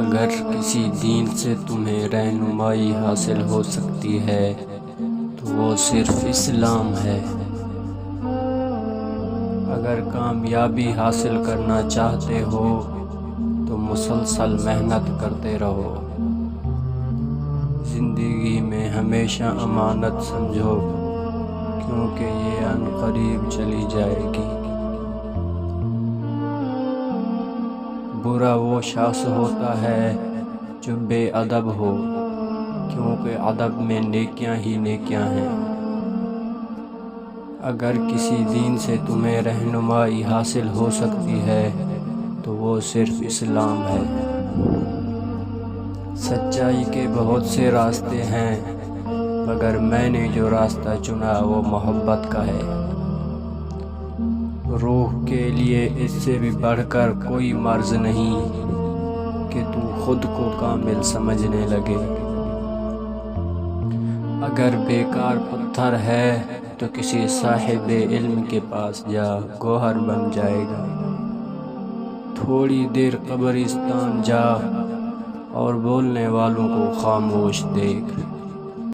اگر کسی دین سے تمہیں رہنمائی حاصل ہو سکتی ہے تو وہ صرف اسلام ہے۔ اگر کامیابی حاصل کرنا چاہتے ہو تو مسلسل محنت کرتے رہو۔ زندگی میں ہمیشہ امانت سمجھو، کیونکہ یہ عنقریب چلی جائے گی۔ برا وہ شخص ہوتا ہے جو بے ادب ہو، کیونکہ ادب میں نیکیاں ہی نیکیاں ہیں۔ اگر کسی دین سے تمہیں رہنمائی حاصل ہو سکتی ہے تو وہ صرف اسلام ہے۔ سچائی کے بہت سے راستے ہیں، مگر میں نے جو راستہ چنا وہ محبت کا ہے۔ روح کے لیے اس سے بھی بڑھ کر کوئی مرض نہیں کہ تو خود کو کامل سمجھنے لگے۔ اگر بیکار پتھر ہے تو کسی صاحب علم کے پاس جا، گوہر بن جائے گا۔ تھوڑی دیر قبرستان جا اور بولنے والوں کو خاموش دیکھ۔